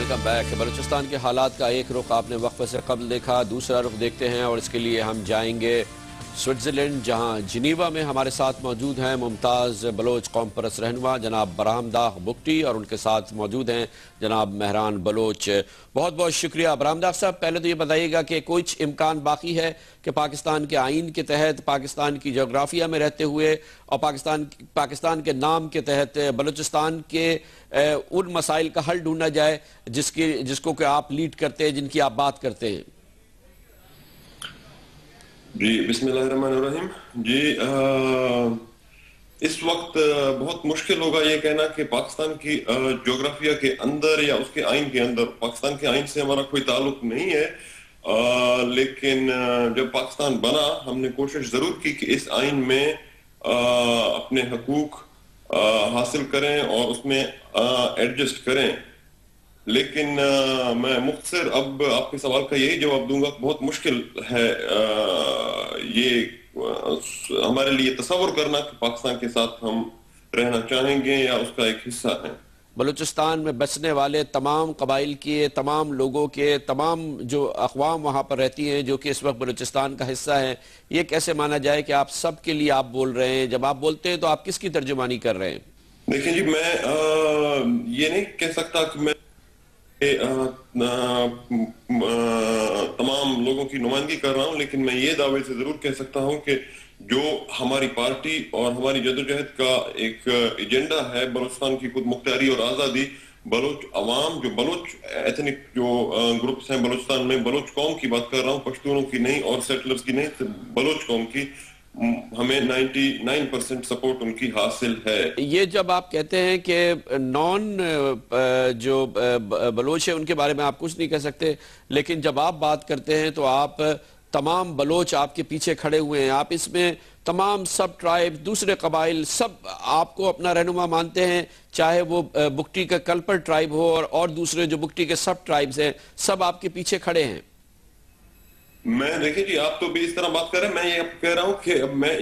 Welcome back. Balochistan کے حالات کا ایک رخ آپ نے وقفے سے قبل دیکھا، دوسرا رخ دیکھتے ہیں اور اس کے لیے ہم جائیں گے سوئٹزرلینڈ، جہاں جنیوا میں ہمارے ساتھ موجود ہیں ممتاز بلوچ قوم پرست رہنما جناب برہم داغ بگٹی، اور ان کے ساتھ موجود ہیں جناب مہران بلوچ۔ بہت بہت شکریہ برہم داغ صاحب۔ پہلے تو یہ بتائیے گا کہ کچھ امکان باقی ہے کہ پاکستان کے آئین کے تحت، پاکستان کی جغرافیہ میں رہتے ہوئے اور پاکستان کے نام کے تحت بلوچستان کے ان مسائل کا حل ڈھونڈا جائے جس کو کہ آپ لیڈ کرتے ہیں، جن کی آپ بات کرتے ہیں؟ جی بسم اللہ الرحمن الرحیم۔ جی اس وقت بہت مشکل ہوگا یہ کہنا کہ پاکستان کی جغرافیہ کے اندر یا اس کے آئین کے اندر، پاکستان کے آئین سے ہمارا کوئی تعلق نہیں ہے، لیکن جب پاکستان بنا ہم نے کوشش ضرور کی کہ اس آئین میں اپنے حقوق حاصل کریں اور اس میں ایڈجسٹ کریں، لیکن میں مختصر اب آپ کے سوال کا یہی جواب دوں گا۔ بہت مشکل ہے یہ ہمارے لیے تصور کرنا کہ پاکستان کے ساتھ ہم رہنا چاہیں گے یا اس کا ایک حصہ ہیں۔ بلوچستان میں بسنے والے تمام قبائل کے، تمام لوگوں کے، تمام جو اقوام وہاں پر رہتی ہیں جو کہ اس وقت بلوچستان کا حصہ ہیں، یہ کیسے مانا جائے کہ آپ سب کے لیے آپ بول رہے ہیں؟ جب آپ بولتے ہیں تو آپ کس کی ترجمانی کر رہے ہیں؟ دیکھیں جی، میں یہ نہیں کہہ سکتا کہ میں تمام لوگوں کی نمائندگی کر رہا ہوں، لیکن میں یہ دعوے سے ضرور کہہ سکتا ہوں کہ جو ہماری پارٹی اور ہماری جدوجہد کا ایک ایجنڈا ہے بلوچستان کی خود مختاری اور آزادی، بلوچ عوام، جو بلوچ ایتھنک جو گروپس ہیں بلوچستان میں، بلوچ قوم کی بات کر رہا ہوں، پشتونوں کی نہیں اور سیٹلرز کی نہیں، بلوچ قوم کی، ہمیں 99% سپورٹ ان کی حاصل ہے۔ یہ جب آپ کہتے ہیں کہ نان جو بلوچ ہیں ان کے بارے میں آپ کچھ نہیں کہہ سکتے، لیکن جب آپ بات کرتے ہیں تو آپ تمام بلوچ آپ کے پیچھے کھڑے ہوئے ہیں، آپ اس میں تمام سب ٹرائب، دوسرے قبائل، سب آپ کو اپنا رہنما مانتے ہیں، چاہے وہ بگٹی کا کلپر ٹرائب ہو اور دوسرے جو بگٹی کے سب ٹرائبز ہیں، سب آپ کے پیچھے کھڑے ہیں۔ میں دیکھیں جی، آپ تو بھی اس طرح بات کر رہے ہیں، میں یہ کہہ رہا ہوں کہ میں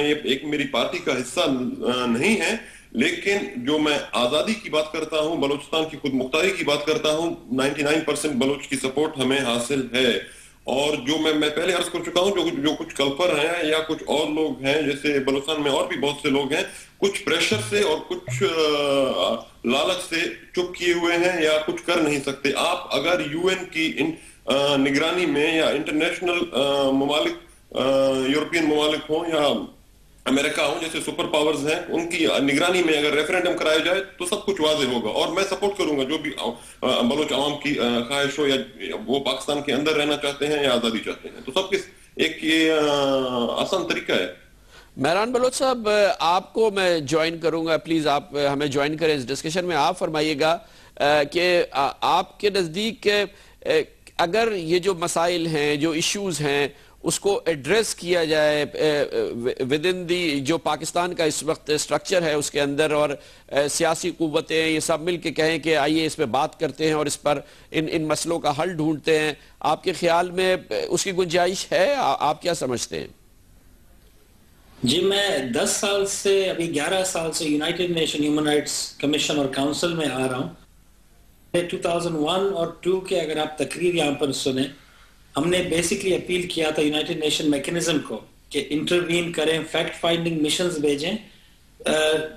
ایک میری پارٹی کا حصہ نہیں ہے، لیکن جو میں آزادی کی بات کرتا ہوں، بلوچستان کی خود مختاری کی بات کرتا ہوں، 99% بلوچ کی سپورٹ ہمیں حاصل ہے۔ اور جو میں پہلے عرض کر چکا ہوں، جو کچھ کلپر ہیں یا کچھ اور لوگ ہیں، جیسے بلوچستان میں اور بھی بہت سے لوگ ہیں، کچھ پریشر سے اور کچھ لالچ سے چپ کیے ہوئے ہیں یا کچھ کر نہیں سکتے۔ آپ اگر یو این کی نگرانی میں یا انٹرنیشنل ممالک، یورپین ممالک ہوں یا امریکہ ہوں جیسے سپر پاورز ہیں، ان کی نگرانی میں اگر ریفرینڈم کرایا جائے تو سب کچھ واضح ہوگا، اور میں سپورٹ کروں گا جو بھی بلوچ عوام کی خواہش ہو، یا وہ پاکستان کے اندر رہنا چاہتے ہیں یا آزادی چاہتے ہیں، تو سب ایک یہ آسان طریقہ ہے۔ مہران بلوچ صاحب، آپ کو میں جوائن کروں گا، پلیز آپ ہمیں جوائن کریں اس ڈسکشن میں۔ آپ فرمائیے گا کہ آپ کے نزدیک اگر یہ جو مسائل ہیں، جو ایشوز ہیں، اس کو ایڈریس کیا جائے ود ان دی جو پاکستان کا اس وقت سٹرکچر ہے اس کے اندر، اور سیاسی قوتیں یہ سب مل کے کہیں کہ آئیے اس پہ بات کرتے ہیں اور اس پر ان مسئلوں کا حل ڈھونڈتے ہیں، آپ کے خیال میں اس کی گنجائش ہے؟ آپ کیا سمجھتے ہیں؟ جی، میں 10 سال سے، ابھی 11 سال سے United nation human rights commission اور کاؤنسل میں آ رہا ہوں۔ 2001 اور 2 کے اگر آپ تقریر یہاں پر سنیں، ہم نے بیسکلی اپیل کیا تھا یونائٹڈ نیشن میکنزم کو کہ انٹروین کریں، فیکٹ فائنڈنگ مشنز بھیجیں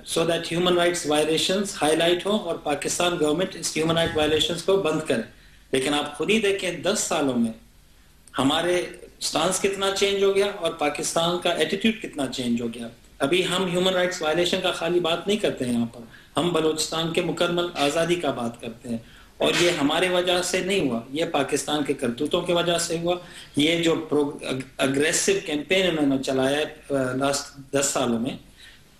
so that human rights violations high light ہوں اور پاکستان گورنمنٹ اس ہیومن رائٹ وائلیشنز کو بند کرے۔ لیکن آپ خود ہی دیکھیں 10 سالوں میں ہمارے سٹانس کتنا چینج ہو گیا اور پاکستان کا ایٹیٹیوڈ کتنا چینج ہو گیا۔ ابھی ہم ہیومن رائٹس وائلیشن کا خالی بات نہیں کرتے ہیں، یہاں پر ہم بلوچستان کے مکمل آزادی کا بات کرتے ہیں، اور یہ ہمارے وجہ سے نہیں ہوا، یہ پاکستان کے کرتوتوں کی وجہ سے ہوا۔ یہ جو اگریسو کیمپین انہوں نے چلایا ہے لاسٹ 10 سالوں میں،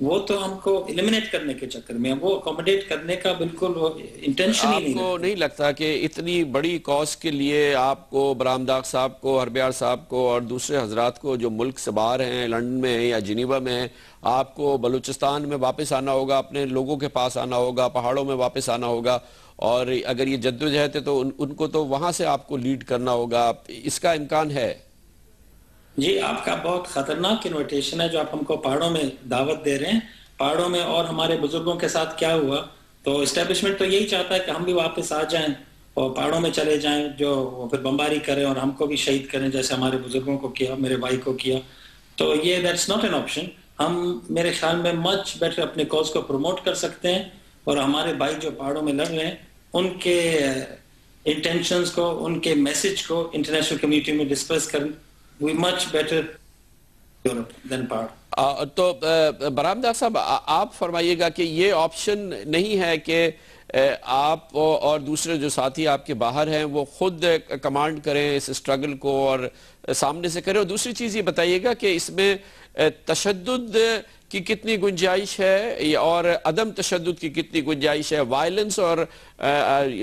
وہ تو ہم کو ایلیمنیٹ کرنے کے چکر میں، وہ اکوموڈیٹ کرنے کا بالکل انٹینشن ہی نہیں۔ آپ کو نہیں لگتا کہ اتنی بڑی کاز کے لیے آپ کو، برہم داغ صاحب کو، ہربیار صاحب کو اور دوسرے حضرات کو جو ملک سے باہر ہیں، لندن میں ہیں یا جنیوا میں ہیں، آپ کو بلوچستان میں واپس آنا ہوگا، اپنے لوگوں کے پاس آنا ہوگا، پہاڑوں میں واپس آنا ہوگا، اور اگر یہ جدوجہد ہے تو ان کو تو وہاں سے آپ کو لیڈ کرنا ہوگا، اس کا امکان ہے؟ جی، آپ کا بہت خطرناک انویٹیشن ہے جو آپ ہم کو پہاڑوں میں دعوت دے رہے ہیں۔ پہاڑوں میں اور ہمارے بزرگوں کے ساتھ کیا ہوا، تو اسٹیبلشمنٹ تو یہی چاہتا ہے کہ ہم بھی واپس آ جائیں اور پہاڑوں میں چلے جائیں جو پھر بمباری کریں اور ہم کو بھی شہید کریں جیسے ہمارے بزرگوں کو کیا, میرے بھائی کو کیا. تو یہ دیٹس ناٹ این آپشن. ہم میرے خیال میں مچ بیٹر اپنے کاز کو پروموٹ کر سکتے ہیں اور ہمارے بھائی جو پہاڑوں میں لڑ رہے ہیں ان کے انٹینشنز کو, ان کے میسج کو انٹرنیشنل کمیونٹی میں ڈسکس کریں. وی مچ بیٹر دین پہاڑ. تو برہم ڈار صاحب آپ فرمائیے گا کہ یہ آپشن نہیں ہے کہ آپ اور دوسرے جو ساتھی آپ کے باہر ہیں وہ خود کمانڈ کریں اس اسٹرگل کو اور سامنے سے کریں, اور دوسری چیز یہ بتائیے گا کہ اس میں تشدد کی کتنی گنجائش ہے اور عدم تشدد کی کتنی گنجائش ہے, وائلنس اور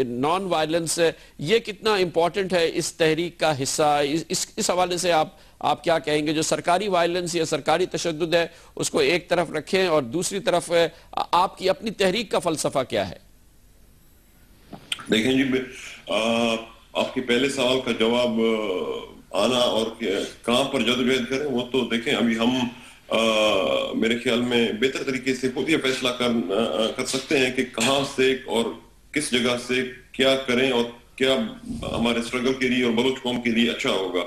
نان وائلنس یہ کتنا امپورٹنٹ ہے اس تحریک کا حصہ. اس حوالے سے آپ کیا کہیں گے؟ جو سرکاری وائلنس یا سرکاری تشدد ہے اس کو ایک طرف رکھیں اور دوسری طرف آپ کی اپنی تحریک کا فلسفہ کیا ہے؟ دیکھیں جی, آپ کے پہلے سوال کا جواب آنا اور کہاں پر جدوجہد کریں وہ تو دیکھیں ابھی ہم میرے خیال میں بہتر طریقے سے خود یہ فیصلہ کر سکتے ہیں کہ کہاں سے اور کس جگہ سے کیا کریں اور کیا ہمارے اسٹرگل کے لیے اور بلوچ قوم کے لیے اچھا ہوگا.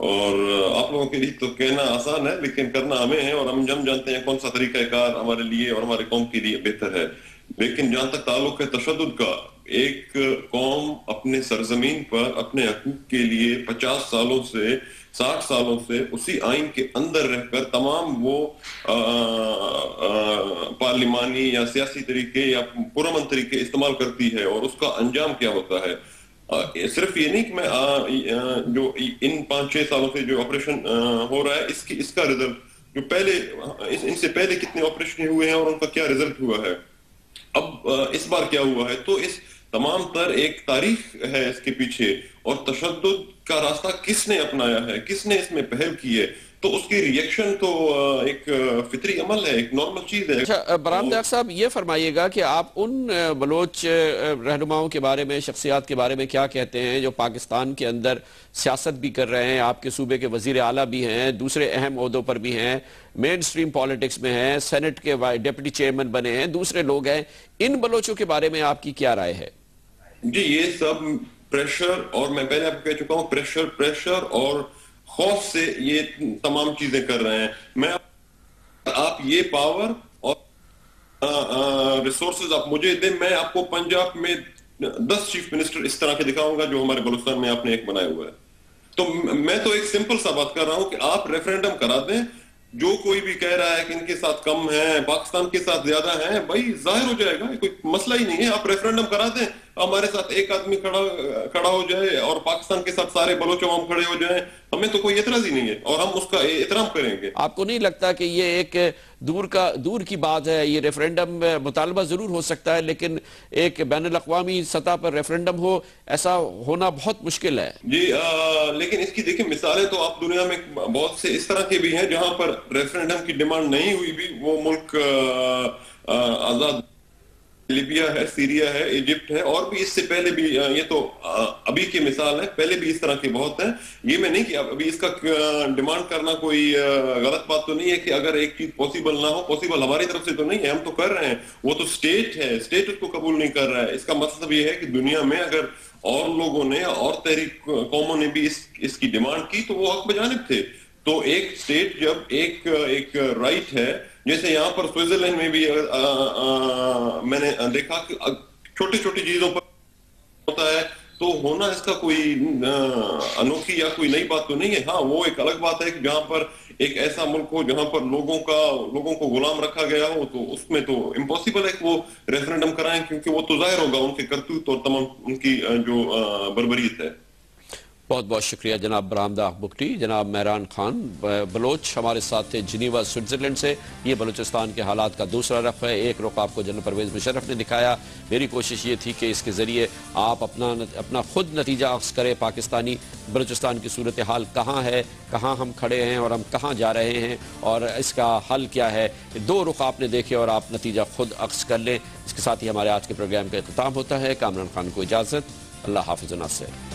اور آپ لوگوں کے لیے تو کہنا آسان ہے لیکن کرنا ہمیں ہے, اور ہم جانتے ہیں کون سا طریقہ کار ہمارے لیے اور ہمارے قوم کے لیے بہتر ہے. لیکن جہاں تک تعلق ہے تشدد کا, ایک قوم اپنے سرزمین پر اپنے حقوق کے لیے 50 سالوں سے 60 سالوں سے اسی آئین کے اندر رہ کر تمام وہ پارلیمانی یا سیاسی طریقے یا پرامن طریقے استعمال کرتی ہے, اور اس کا انجام کیا ہوتا ہے. صرف یہ نہیں کہ میں جو ان 5-6 سالوں سے جو آپریشن ہو رہا ہے اس کا رزلٹ جو پہلے ان سے پہلے کتنے آپریشن ہوئے ہیں اور ان کا کیا رزلٹ ہوا ہے, اب اس بار کیا ہوا ہے, تو اس تمام تر ایک تاریخ ہے اس کے پیچھے, اور تشدد کا راستہ کس نے اپنایا ہے, کس نے اس میں پہل کی ہے, تو اس کی ریئیکشن تو ایک فطری عمل ہے, ایک نارمل چیز ہے. اچھا برہم ڈار صاحب یہ فرمائیے گا کہ آپ ان بلوچ رہنماؤں کے بارے میں, شخصیات کے بارے میں کیا کہتے ہیں جو پاکستان کے اندر سیاست بھی کر رہے ہیں, آپ کے صوبے کے وزیر اعلیٰ بھی ہیں, دوسرے اہم عہدوں پر بھی ہیں, مین سٹریم پالیٹکس میں ہیں, سینٹ کے ڈیپٹی چیئرمین بنے ہیں, دوسرے لوگ ہیں, ان بلوچوں کے بارے میں آپ کی کیا رائے ہے؟ جی یہ سب پریشر, اور میں پہلے آپ کو کہہ چکا ہوں پریشر اور خوف سے یہ تمام چیزیں کر رہے ہیں. میں آپ یہ پاور اور ریسورسز آپ مجھے دیں, میں آپ کو پنجاب میں 10 چیف منسٹر اس طرح کے دکھاؤں گا جو ہمارے بلوچستان میں آپ نے ایک بنایا ہوا ہے. تو میں تو ایک سمپل سا بات کر رہا ہوں کہ آپ ریفرینڈم کرا دیں. جو کوئی بھی کہہ رہا ہے کہ ان کے ساتھ کم ہیں, پاکستان کے ساتھ زیادہ ہیں, بھائی ظاہر ہو جائے گا, کوئی مسئلہ ہی نہیں ہے. آپ ریفرینڈم کرا دیں, ہمارے ساتھ ایک آدمی کھڑا ہو جائے اور پاکستان کے ساتھ سارے بلوچ عوام کھڑے ہو جائیں, ہمیں تو کوئی اعتراض ہی نہیں ہے, اور ہم اس کا احترام کریں گے. آپ کو نہیں لگتا کہ یہ ایک دور کی بات ہے؟ یہ ریفرینڈم مطالبہ ضرور ہو سکتا ہے لیکن ایک بین الاقوامی سطح پر ریفرینڈم ہو, ایسا ہونا بہت مشکل ہے. جی لیکن اس کی دیکھیں مثالیں تو آپ دنیا میں بہت سے اس طرح کے بھی ہیں جہاں پر ریفرینڈم کی ڈیمانڈ نہیں ہوئی بھی, وہ ملک آزاد, لیبیا ہے, سیریا ہے, ایجپٹ ہے, اور بھی اس سے پہلے بھی, یہ تو ابھی کی مثال ہے, پہلے بھی اس طرح کے بہت ہیں. یہ میں نہیں کہ ابھی اس کا ڈیمانڈ کرنا کوئی غلط بات تو نہیں ہے کہ اگر ایک چیز پاسبل نہ ہو, پاسبل ہماری طرف سے تو نہیں ہے, ہم تو کر رہے ہیں, وہ تو اسٹیٹ ہے, اسٹیٹ اس کو قبول نہیں کر رہا ہے. اس کا مطلب یہ ہے کہ دنیا میں اگر اور لوگوں نے اور تحریک قوموں نے بھی اس کی ڈیمانڈ کی تو وہ حق بجانب تھے. تو ایک اسٹیٹ جب ایک رائٹ ہے, جیسے یہاں پر سوئٹزرلینڈ میں بھی میں نے دیکھا کہ چھوٹی چھوٹی چیزوں پر ہوتا ہے, تو ہونا اس کا کوئی انوکھی یا کوئی نئی بات تو نہیں ہے. ہاں وہ ایک الگ بات ہے کہ جہاں پر ایک ایسا ملک ہو جہاں پر لوگوں کو غلام رکھا گیا ہو, تو اس میں تو امپاسبل ہے کہ وہ ریفرینڈم کرائیں, کیونکہ وہ تو ظاہر ہوگا ان کے کرتوت اور تمام ان کی جو بربریت ہے. بہت بہت شکریہ جناب برہم ڈار بگٹی. جناب مہران خان بلوچ ہمارے ساتھ تھے جنیوا سوئٹزرلینڈ سے. یہ بلوچستان کے حالات کا دوسرا رخ ہے. ایک رخ آپ کو جنرل پرویز مشرف نے دکھایا. میری کوشش یہ تھی کہ اس کے ذریعے آپ اپنا خود نتیجہ اخذ کریں, پاکستانی بلوچستان کی صورتحال کہاں ہے, کہاں ہم کھڑے ہیں اور ہم کہاں جا رہے ہیں, اور اس کا حل کیا ہے. دو رخ آپ نے دیکھے اور آپ نتیجہ خود اخذ کر لیں. اس کے ساتھ ہی ہمارے آج کے پروگرام کا اختتام ہوتا ہے. کامران خان کو اجازت. اللہ حافظ و ناصر.